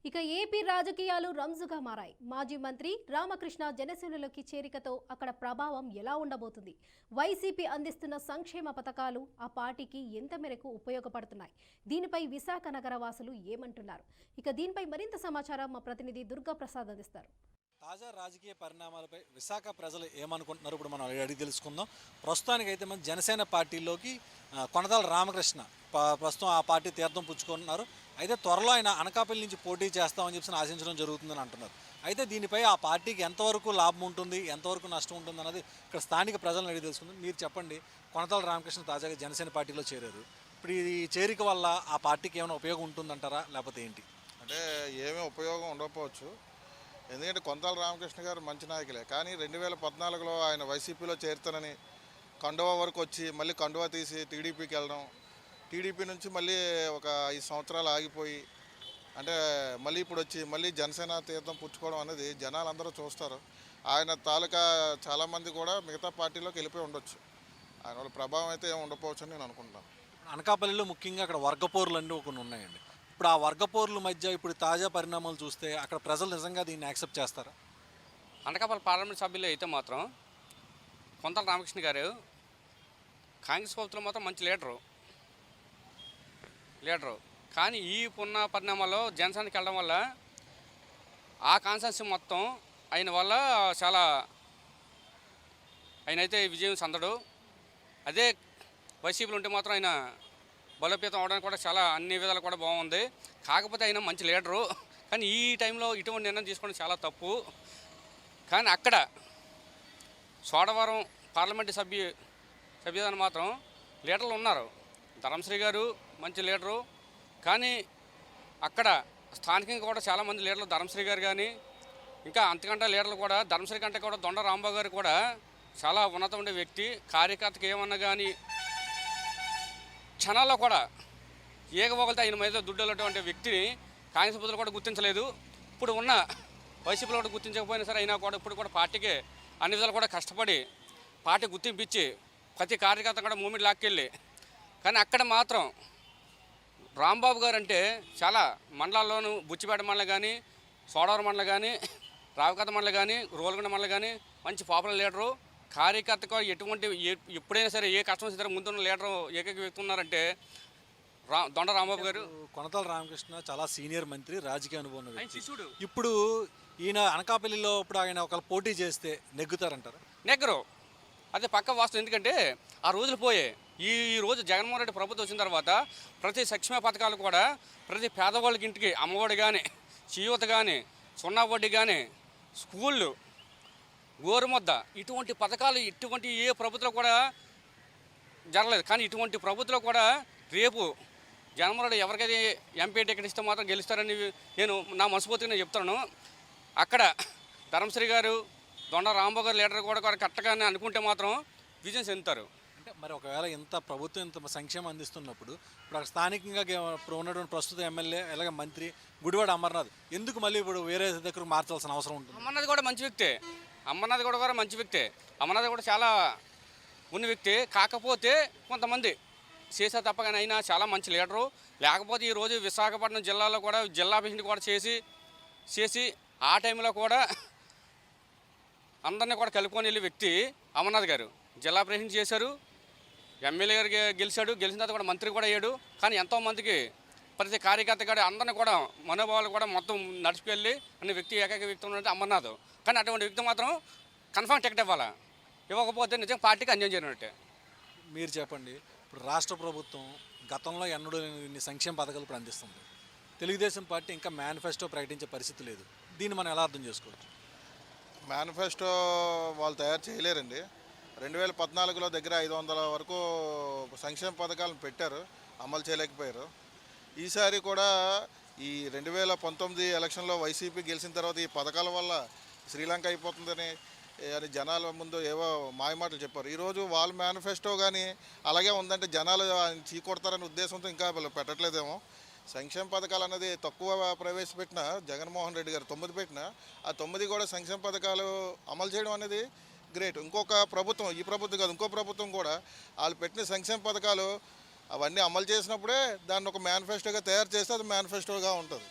ఇక ఏపీ రాజకీయాలు రంజుగా మారాయి. మాజీ మంత్రి రామకృష్ణ జనసేనలోకి చేరికతో అక్కడ ప్రభావం ఎలా ఉండబోతుంది? వైసీపీ అందిస్తున్న సంక్షేమ పథకాలు ఆ పార్టీకి ఎంత మేరకు ఉపయోగపడుతున్నాయి? దీనిపై విశాఖ నగర వాసులు ఏమంటున్నారు? ఇక దీనిపై మరింత సమాచారం మా ప్రతినిధి దుర్గా ప్రసాద్ అందిస్తారు. తాజా రాజకీయ పరిణామాలపై విశాఖ ప్రజలు ఏమనుకుంటున్నారు ఇప్పుడు మనం అడిగి తెలుసుకుందాం. ప్రస్తుతానికైతే మన జనసేన పార్టీలోకి కొనతాల రామకృష్ణ ప్రస్తుతం ఆ పార్టీ తీర్థం పుచ్చుకుంటున్నారు. అయితే త్వరలో ఆయన అనకాపల్లి నుంచి పోటీ చేస్తామని చెప్పి ఆశించడం జరుగుతుందని అంటున్నారు. అయితే దీనిపై ఆ పార్టీకి ఎంతవరకు లాభం ఉంటుంది, ఎంతవరకు నష్టం ఉంటుంది అన్నది ఇక్కడ స్థానిక ప్రజలను అడిగి తెలుసుకుందాం. మీరు చెప్పండి, కొనతాల రామకృష్ణ తాజాగా జనసేన పార్టీలో చేరారు. ఇప్పుడు ఈ చేరిక వల్ల ఆ పార్టీకి ఏమైనా ఉపయోగం ఉంటుందంటారా, లేకపోతే ఏంటి? అంటే ఏమీ ఉపయోగం ఉండకపోవచ్చు. ఎందుకంటే కొనతాల రామకృష్ణ గారు మంచి నాయకులే, కానీ 2014లో ఆయన వైసీపీలో చేరుతానని కండువా వరకు వచ్చి మళ్ళీ కండువా తీసి టీడీపీకి వెళ్ళడం, టీడీపీ నుంచి మళ్ళీ ఒక 5 సంవత్సరాలు ఆగిపోయి అంటే మళ్ళీ ఇప్పుడు వచ్చి మళ్ళీ జనసేన తీర్థం పుచ్చుకోవడం అనేది జనాలందరూ చూస్తారు. ఆయన తాలూకా చాలామంది కూడా మిగతా పార్టీలోకి వెళ్ళిపోయి ఉండొచ్చు. ఆయన వాళ్ళ ప్రభావం అయితే ఏమి ఉండకపోవచ్చు అని నేను అనుకుంటున్నాను. అనకాపల్లిలో ముఖ్యంగా అక్కడ వర్గపోరులు అన్నీ కొన్ని ఉన్నాయండి. ఇప్పుడు ఆ వర్గపోరుల మధ్య ఇప్పుడు తాజా పరిణామాలు చూస్తే అక్కడ ప్రజలు నిజంగా దీన్ని యాక్సెప్ట్ చేస్తారా? అనకాపల్లి పార్లమెంట్ సభ్యులు అయితే మాత్రం కొనతాల రామకృష్ణ గారు కాంగ్రెస్ ప్రభుత్వంలో మాత్రం మంచి లీడరు. కానీ ఈ పున్న పరిణామాల్లో జనసేనకి వెళ్ళడం వల్ల ఆ కాన్సెన్స్ మొత్తం ఆయన వల్ల చాలా ఆయనైతే విజయం సందడు. అదే వైసీపీలో ఉంటే మాత్రం ఆయన బలోపేతం అవడానికి కూడా చాలా అన్ని విధాలు కూడా బాగుంది. కాకపోతే ఆయన మంచి లీడరు, కానీ ఈ టైంలో ఇటువంటి నిర్ణయం తీసుకోవడం చాలా తప్పు. కానీ అక్కడ సోడవరం పార్లమెంటు సభ్యులను మాత్రం లీడర్లు ఉన్నారు. ధర్మశ్రీ గారు మంచి లీడరు, కానీ అక్కడ స్థానికంగా కూడా చాలామంది లీడర్లు ధర్మశ్రీ గారు కానీ ఇంకా అంతకంటే లీడర్లు కూడా ధర్మశ్రీ కంటే కూడా దొండ రాంబాబు గారు కూడా చాలా ఉన్నత ఉండే వ్యక్తి. కార్యకర్తకి ఏమన్నా కానీ క్షణాల్లో కూడా ఏకవోగలతో ఆయన మీద దుడ్డేటువంటి వ్యక్తిని కాంగ్రెస్ ప్రభుత్వం కూడా గుర్తించలేదు. ఇప్పుడు ఉన్న వైసీపీలో కూడా గుర్తించకపోయినా సరే అయినా కూడా ఇప్పుడు కూడా పార్టీకి అన్ని విధాలు కూడా కష్టపడి పార్టీ గుర్తింపించి ప్రతి కార్యకర్త కూడా మూమెంట్ లాక్కెళ్ళి, కానీ అక్కడ మాత్రం రాంబాబు గారు అంటే చాలా మండలాల్లోనూ బుచ్చిపేట మండలం కానీ, సోడవరం మండలం కానీ, రావికత మండలం కానీ, రోల్గొండ మండలం కానీ మంచి పాపులర్ లీడరు. కార్యకర్తకు ఎటువంటి ఎప్పుడైనా సరే ఏ కష్టం సరే ముందున్న లీడరు ఏకైక వ్యక్తి ఉన్నారంటే దొండ రాంబాబు గారు. కొనతాల రామకృష్ణ చాలా సీనియర్ మంత్రి, రాజకీయ అనుభవం ఉన్న వ్యక్తి. ఇప్పుడు ఈయన అనకాపల్లిలో ఇప్పుడు ఆయన ఒకళ్ళు పోటీ చేస్తే నెగ్గుతారంటారా? నెగ్గరు, అదే పక్క వాస్తవం. ఎందుకంటే ఆ రోజులు పోయే ఈ రోజు జగన్మోహన్ రెడ్డి ప్రభుత్వం వచ్చిన తర్వాత ప్రతి సంక్షేమ పథకాలు కూడా ప్రతి పేదవాళ్ళకి ఇంటికి అమ్మఒడి కానీ, చేయూత కానీ, సున్నా వడ్డీ కానీ, స్కూళ్ళు, గోరుముద్ద, ఇటువంటి పథకాలు ఇటువంటి ఏ ప్రభుత్వం కూడా జరగలేదు. కానీ ఇటువంటి ప్రభుత్వం కూడా రేపు జగన్మోహన్ రెడ్డి ఎవరికైతే ఎంపీ టికెట్ ఇస్తే మాత్రం గెలుస్తారని నేను నా మనస్ఫూర్తిగా నేను చెప్తాను. అక్కడ ధర్మశ్రీ గారు, దొండ రాంబాబు గారు లీడర్ కూడా కరెక్ట్గా అనుకుంటే మాత్రం విజయం చెందుతారు. అంటే మరి ఒకవేళ ఇంత ప్రభుత్వం ఇంత సంక్షేమం అందిస్తున్నప్పుడు ఇప్పుడు అక్కడ స్థానికంగా ఇప్పుడు ఉన్నటువంటి ప్రస్తుత ఎమ్మెల్యే అలాగే మంత్రి గుడివాడ అమర్నాథ్ ఎందుకు మళ్ళీ ఇప్పుడు వేరే దగ్గర మార్చాల్సిన అవసరం ఉంటుంది? అమర్నాథ్ కూడా మంచి వ్యక్తే. అమర్నాథ్ కూడా చాలా ఉన్న వ్యక్తి. కాకపోతే కొంతమంది చేసే తప్పగానే అయినా చాలా మంచి లీడరు. లేకపోతే ఈరోజు విశాఖపట్నం జిల్లాలో కూడా జిల్లా ప్రెసిడెంట్ కూడా చేసి ఆ టైంలో కూడా అందరినీ కూడా కలుపుకొని వెళ్ళే వ్యక్తి అమర్నాథ్ గారు. జిల్లా ప్రెసిడెంట్ చేశారు, ఎమ్మెల్యే గారు గెలిచిన తర్వాత కూడా మంత్రి కూడా అయ్యాడు. కానీ ఎంతోమందికి ప్రతి కార్యకర్త కూడా అందరినీ కూడా మనోభావాలు కూడా మొత్తం నడిచికెళ్ళి అనే వ్యక్తి ఏకైక వ్యక్తి ఉన్నట్టు అమర్నాథ్. కానీ అటువంటి వ్యక్తి మాత్రం కన్ఫర్మ్ టికెట్ ఇవ్వకపోతే నిజంగా పార్టీకి అన్యాయం చేయనట్టే. మీరు చెప్పండి, ఇప్పుడు రాష్ట్ర ప్రభుత్వం గతంలో ఎన్నడూ ఇన్ని సంక్షేమ పథకాలు ఇప్పుడు అందిస్తుంది. తెలుగుదేశం పార్టీ ఇంకా మేనిఫెస్టో ప్రకటించే పరిస్థితి లేదు. దీన్ని మనం ఎలా అర్థం చేసుకోవచ్చు? మేనిఫెస్టో వాళ్ళు తయారు చేయలేరండి. 2014లో దగ్గర 500 వరకు సంక్షేమ పథకాలను పెట్టారు, అమలు చేయలేకపోయారు. ఈసారి కూడా ఈ 2019 ఎలక్షన్లో వైసీపీ గెలిచిన తర్వాత ఈ పథకాల వల్ల శ్రీలంక అయిపోతుందని అని జనాల ముందు ఏవో మాయమాటలు చెప్పారు. ఈరోజు వాళ్ళ మేనిఫెస్టో కానీ అలాగే ఉందంటే జనాలు చీకొడతారనే ఉద్దేశంతో ఇంకా పెట్టట్లేదేమో. సంక్షేమ పథకాలు అనేది తక్కువ ప్రవేశపెట్టిన జగన్మోహన్ రెడ్డి గారు 9 పెట్టిన ఆ 9 కూడా సంక్షేమ పథకాలు అమలు చేయడం అనేది గ్రేట్. ఇంకొక ప్రభుత్వం, ఈ ప్రభుత్వం కాదు ఇంకో ప్రభుత్వం కూడా వాళ్ళు పెట్టిన సంక్షేమ పథకాలు అవన్నీ అమలు చేసినప్పుడే దాన్ని ఒక మేనిఫెస్టోగా తయారు చేస్తే అది మేనిఫెస్టోగా ఉంటుంది.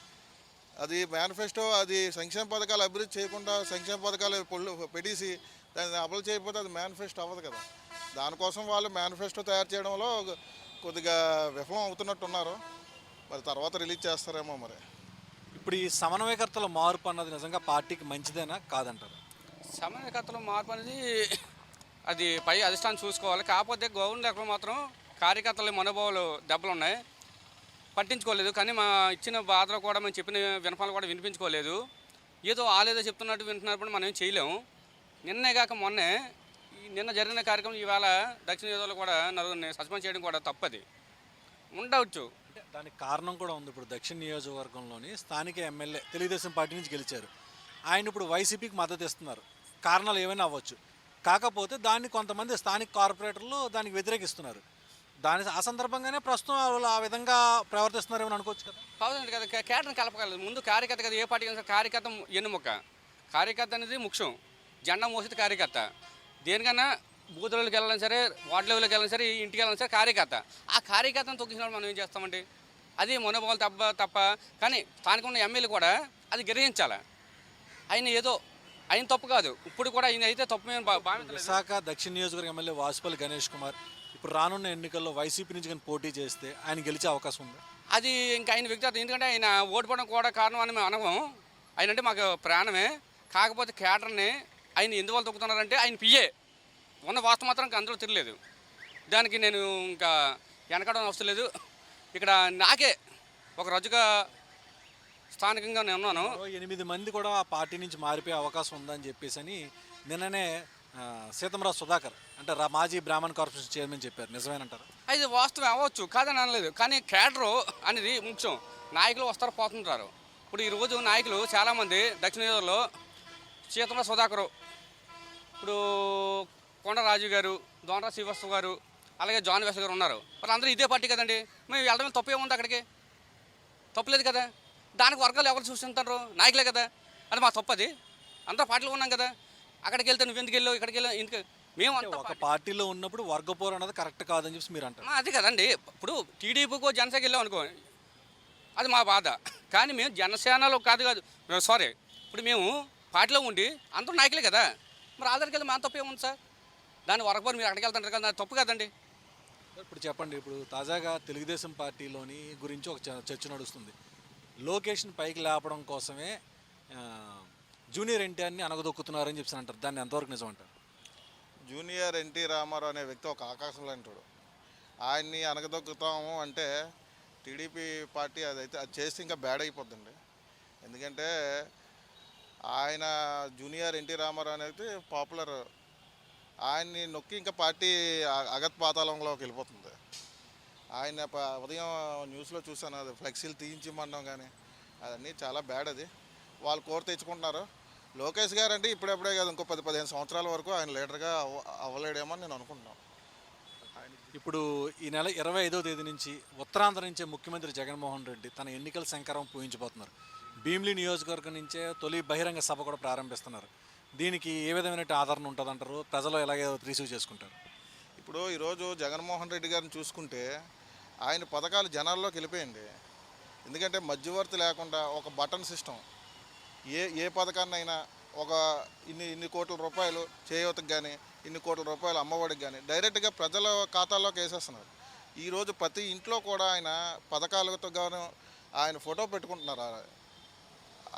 అది మేనిఫెస్టో, అది సంక్షేమ పథకాలు అభివృద్ధి చేయకుండా సంక్షేమ పథకాలు పెట్టేసి దాన్ని అమలు చేయకపోతే అది మేనిఫెస్టో అవ్వదు కదా. దానికోసం వాళ్ళు మేనిఫెస్టో తయారు చేయడంలో కొద్దిగా విఫలం అవుతున్నట్టున్నారు. మరి తర్వాత రిలీజ్ చేస్తారేమో మరి. ఇప్పుడు ఈ సమన్వయకర్తల మార్పు అన్నది నిజంగా పార్టీకి మంచిదేనా కాదంటారు? సమన్వయకర్తలు మార్పు అనేది అది పై అధిష్టానం చూసుకోవాలి. కాకపోతే గవర్నమెంట్ లెక్కలు మాత్రం కార్యకర్తల మనోభావాలు దెబ్బలు ఉన్నాయి, పట్టించుకోలేదు. కానీ మా ఇచ్చిన బాధలు కూడా మేము చెప్పిన వినపాలు కూడా వినిపించుకోలేదు. ఏదో ఆలేదో చెప్తున్నట్టు వింటున్నప్పుడు మనం ఏం చేయలేము. నిన్నే కాక మొన్నే నిన్న జరిగిన కార్యక్రమం ఇవాళ దక్షిణ జిల్లాలో కూడా నలుగురిని సస్పెండ్ చేయడం కూడా తప్పది ఉండవచ్చు. అంటే దానికి కారణం కూడా ఉంది. ఇప్పుడు దక్షిణ నియోజకవర్గంలోని స్థానిక ఎమ్మెల్యే తెలుగుదేశం పార్టీ నుంచి గెలిచారు. ఆయన ఇప్పుడు వైసీపీకి మద్దతు ఇస్తున్నారు. కారణాలు ఏమైనా అవ్వచ్చు. కాకపోతే దాన్ని కొంతమంది స్థానిక కార్పొరేటర్లు దానికి వ్యతిరేకిస్తున్నారు. ఆ సందర్భంగానే ప్రస్తుతం వాళ్ళు ఆ విధంగా ప్రవర్తిస్తున్నారేమో అనుకోవచ్చు కదా. కాదండి కదా, కేటర్ని కలపగలదు. ముందు కార్యకర్త కదా, ఏ పార్టీ కార్యకర్త ఎన్నుముక్క. కార్యకర్త అనేది ముఖ్యం. జెండా మోసేది కార్యకర్త. దేనికన్నా బూతులకి వెళ్ళాలని సరే, వార్డు లెవెల్కి వెళ్ళాలని సరే, ఇంటికి వెళ్ళాలని సరే కార్యకర్త. ఆ కార్యకర్తను తొక్కిసినప్పుడు మనం ఏం చేస్తామండి? అది మనోభావాలు తప్ప కానీ స్థానిక ఉన్న ఎమ్మెల్యే కూడా అది గ్రహించాలి. ఆయన తప్పు కాదు. ఇప్పుడు కూడా ఆయన అయితే తప్పు మేము భావించలేదు. విశాఖ దక్షిణ నియోజకవర్గం ఎమ్మెల్యే వాసుపల్లి గణేష్ కుమార్ ఇప్పుడు రానున్న ఎన్నికల్లో వైసీపీ నుంచి కానీ పోటీ చేస్తే ఆయన గెలిచే అవకాశం ఉంది. అది ఇంకా ఆయన వ్యక్తిగతం. ఎందుకంటే ఆయన ఓడిపోవడం కూడా కారణం అని మేము అనము. ఆయన అంటే మాకు ప్రాణమే. కాకపోతే కేటర్ని ఆయన ఎందువల్ల తొక్కుతున్నారంటే ఆయన పిఏ ఉన్న వాస్తవం మాత్రం అందులో తిరగలేదు. దానికి నేను ఇంకా వెనకడం అవసరం లేదు. ఇక్కడ నాకే ఒక రజుగా స్థానికంగా నేను ఉన్నాను. 8 మంది కూడా ఆ పార్టీ నుంచి మారిపోయే అవకాశం ఉందని చెప్పేసి అని నిన్ననే సీతంరాజు సుధాకర్ అంటే మాజీ బ్రాహ్మణ్ కార్పొరేషన్ చైర్మన్ చెప్పారు. నిజమేనంటారు? అది వాస్తవం అవ్వచ్చు, కాదని అనలేదు. కానీ కేడరు అనేది ముఖ్యం. నాయకులు వస్తారు పోతుంటారు. ఇప్పుడు ఈరోజు నాయకులు చాలామంది దక్షిణ నియోజకవర్గంలో సీతంరాజు సుధాకరు, ఇప్పుడు కొండ రాజు గారు, దోనరా శ్రీవత్సవ గారు, అలాగే జాన్ వెస్ గారు ఉన్నారు. వాళ్ళందరూ ఇదే పార్టీ కదండి. మేము వెళ్ళడం తప్పు ఏముంది? అక్కడికి తప్పులేదు కదా. దానికి వర్గాలు ఎవరు చూస్తుంటారు? నాయకులే కదా. అది మా తప్పది. అందరూ పార్టీలో ఉన్నాం కదా. అక్కడికి వెళ్తే నువ్వు ఎందుకు వెళ్ళావు, ఇక్కడికి వెళ్ళావు ఎందుకు? మేము ఒక పార్టీలో ఉన్నప్పుడు వర్గపోరు అన్నది కరెక్ట్ కాదని చెప్పి మీరు అంటారు. అది కదండి. ఇప్పుడు టీడీపీకో జనసేనకి వెళ్ళాం అనుకో, అది మా బాధ. కానీ మేము జనసేనలో కాదు సారీ, ఇప్పుడు మేము పార్టీలో ఉండి అందరూ నాయకులే కదా. మరి ఆధార్కి వెళ్ళి మా తప్పు ఏముంది సార్? దాన్ని వర్గపోరు మీరు అక్కడికి వెళ్తుంటారు కదా, తప్పు కదండి. ఇప్పుడు చెప్పండి, ఇప్పుడు తాజాగా తెలుగుదేశం పార్టీలోని గురించి ఒక చర్చ నడుస్తుంది. లోకేష్ని పైకి లేపడం కోసమే జూనియర్ ఎన్టీఆర్ని అనగదొక్కుతున్నారని చెప్పి అంటారు. దాన్ని ఎంతవరకు నిజం అంటారు? జూనియర్ ఎన్టీ రామారావు అనే వ్యక్తి ఒక ఆకాశం లాంటివాడు. ఆయన్ని అనగదొక్కుతాము అంటే టీడీపీ పార్టీ అది చేస్తే ఇంకా బ్యాడ్ అయిపోద్దండి. ఎందుకంటే ఆయన జూనియర్ ఎన్టీ రామారావు అనేది పాపులర్. ఆయన్ని నొక్కి ఇంకా పార్టీ అగత్ పాతాళంలోకి వెళ్ళిపోతుంది. ఆయన ఉదయం న్యూస్లో చూశాను, అది ఫ్లెక్సీలు తీయించమన్నాం కానీ అదన్నీ చాలా బ్యాడ్. అది వాళ్ళు కోరు తెచ్చుకుంటున్నారు. లోకేష్ గారు అంటే ఇప్పుడెప్పుడే కాదు, ఇంకో 10-15 సంవత్సరాల వరకు ఆయన లీడర్గా అవ్వలేడేమో అని నేను అనుకుంటున్నాను. ఇప్పుడు ఈ నెల 25వ తేదీ నుంచి ఉత్తరాంధ్ర నుంచే ముఖ్యమంత్రి జగన్మోహన్ రెడ్డి తన ఎన్నికల శంకరం పూజించబోతున్నారు. భీమిలి నియోజకవర్గం నుంచే తొలి బహిరంగ సభ కూడా ప్రారంభిస్తున్నారు. దీనికి ఏ విధమైన ఆదరణ ఉంటుందంటారు? ప్రజలు ఎలాగే రిసీవ్ చేసుకుంటారు? ఇప్పుడు ఈరోజు జగన్మోహన్ రెడ్డి గారిని చూసుకుంటే ఆయన పథకాలు జనాల్లోకి వెళ్ళిపోయింది. ఎందుకంటే మధ్యవర్తి లేకుండా ఒక బటన్ సిస్టమ్, ఏ పథకాన్నైనా ఒక ఇన్ని కోట్ల రూపాయలు చేయూతకు కానీ, ఇన్ని కోట్ల రూపాయలు అమ్మఒడికి కానీ డైరెక్ట్గా ప్రజల ఖాతాల్లోకి వేసేస్తున్నారు. ఈరోజు ప్రతి ఇంట్లో కూడా ఆయన పథకాలతో గాను ఆయన ఫోటో పెట్టుకుంటున్నారు.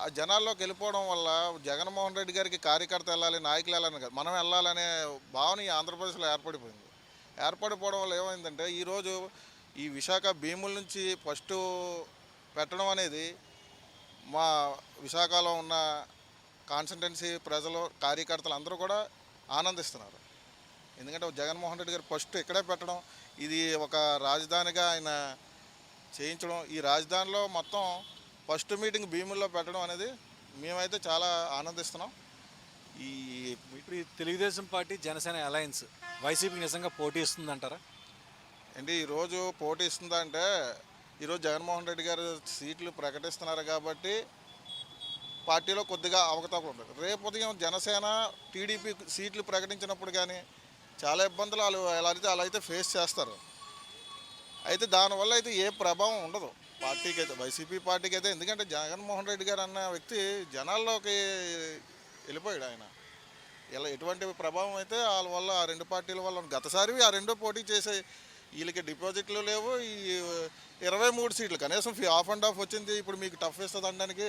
ఆ జనాల్లోకి వెళ్ళిపోవడం వల్ల జగన్మోహన్ రెడ్డి గారికి కార్యకర్త వెళ్ళాలి, నాయకులు వెళ్ళాలని కాదు, మనం వెళ్ళాలనే భావన ఈ ఆంధ్రప్రదేశ్లో ఏర్పడిపోయింది. ఏర్పడిపోవడం వల్ల ఏమైందంటే ఈరోజు ఈ విశాఖ భీముల నుంచి ఫస్ట్ పెట్టడం అనేది మా విశాఖలో ఉన్న కాన్స్టిట్యున్సీ ప్రజలు, కార్యకర్తలు అందరూ కూడా ఆనందిస్తున్నారు. ఎందుకంటే జగన్మోహన్ రెడ్డి గారు ఫస్ట్ ఇక్కడే పెట్టడం, ఇది ఒక రాజధానిగా ఆయన చేయించడం, ఈ రాజధానిలో మొత్తం ఫస్ట్ మీటింగ్ భీముల్లో పెట్టడం అనేది మేమైతే చాలా ఆనందిస్తున్నాం. ఇప్పుడు ఈ తెలుగుదేశం పార్టీ జనసేన అలయన్స్ వైసీపీకి నిజంగా పోటీ ఇస్తుందంటారా? ఏంటి ఈరోజు పోటీ ఇస్తుందా అంటే, ఈరోజు జగన్మోహన్ రెడ్డి గారు సీట్లు ప్రకటిస్తున్నారు కాబట్టి పార్టీలో కొద్దిగా అవకతవకలు ఉంటుంది. రేపు ఉదయం జనసేన టీడీపీ సీట్లు ప్రకటించినప్పుడు కానీ చాలా ఇబ్బందులు వాళ్ళు అలా అయితే ఫేస్ చేస్తారు. అయితే దానివల్ల అయితే ఏ ప్రభావం ఉండదు. పార్టీకి అయితే వైసీపీ పార్టీకి అయితే, ఎందుకంటే జగన్మోహన్ రెడ్డి గారు అన్న వ్యక్తి జనాల్లోకి వెళ్ళిపోయాడు. ఆయన ఇలా ఎటువంటి ప్రభావం అయితే వాళ్ళ వల్ల ఆ రెండు పార్టీల వల్ల గతసారి ఆ రెండో పోటీ చేసే వీళ్ళకి డిపాజిట్లు లేవు. ఈ 23 సీట్లు కనీసం ఆఫ్ అండ్ ఆఫ్ వచ్చింది. ఇప్పుడు మీకు టఫ్ ఇస్తుంది అనడానికి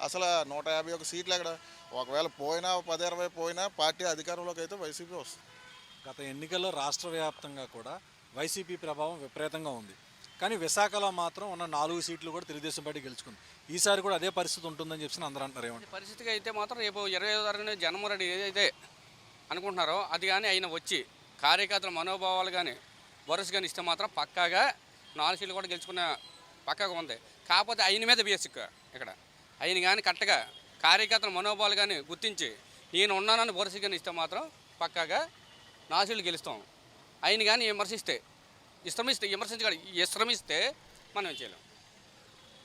అసలు 151 సీట్లు ఎక్కడ, ఒకవేళ పోయినా 10-20 పోయినా పార్టీ అధికారంలోకి అయితే వైసీపీ వస్తుంది. గత ఎన్నికల్లో రాష్ట్ర వ్యాప్తంగా కూడా వైసీపీ ప్రభావం విపరీతంగా ఉంది. కానీ విశాఖలో మాత్రం ఉన్న 4 సీట్లు కూడా తెలుగుదేశం పార్టీ గెలుచుకుంది. ఈసారి కూడా అదే పరిస్థితి ఉంటుందని చెప్పి అందరూ అంటారు. ఏమంటారు? పరిస్థితికి అయితే మాత్రం రేపు 25వ తారీఖున జగన్మోహన్ రెడ్డి ఏదైతే అనుకుంటున్నారో అది కానీ ఆయన వచ్చి కార్యకర్తల మనోభావాలు కానీ వరుస కానీ ఇస్తే మాత్రం పక్కాగా 4 సీట్లు కూడా గెలుచుకున్న పక్కాగా ఉంది. కాకపోతే ఆయన మీద బేసిక్ ఇక్కడ ఆయన కానీ కరెక్ట్గా కార్యకర్తల మనోభావాలు కానీ గుర్తించి నేను ఉన్నానని వరుస కానీ ఇస్తే మాత్రం పక్కాగా 4 సీట్లు గెలుస్తాం. ఆయన కానీ విశ్రమిస్తే మనం ఏం చేయలేం.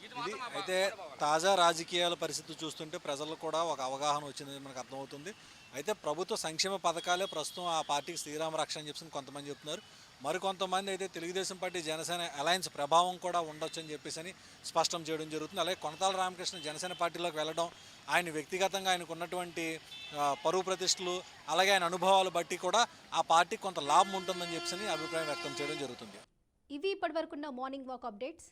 ఇది మాత్రం మా అయితే తాజా రాజకీయాల పరిస్థితి చూస్తుంటే ప్రజలకు కూడా ఒక అవగాహన వచ్చిందని మనకు అర్థమవుతుంది. అయితే ప్రభుత్వ సంక్షేమ పథకాలే ప్రస్తుతం ఆ పార్టీకి శ్రీరామ రక్ష అని చెప్పి కొంతమంది చెప్తున్నారు. మరికొంతమంది అయితే తెలుగుదేశం పార్టీ జనసేన అలయన్స్ ప్రభావం కూడా ఉండొచ్చు అని చెప్పేసి అని స్పష్టం చేయడం జరుగుతుంది. అలాగే కొనతాల రామకృష్ణ జనసేన పార్టీలోకి వెళ్ళడం, ఆయన వ్యక్తిగతంగా ఆయనకు ఉన్నటువంటి పరువు ప్రతిష్టలు అలాగే ఆయన అనుభవాలు బట్టి కూడా ఆ పార్టీకి కొంత లాభం ఉంటుందని చెప్పేసి అభిప్రాయం వ్యక్తం చేయడం జరుగుతుంది. ఇవి ఇప్పటివరకున్న మార్నింగ్ వాక్ అప్డేట్స్.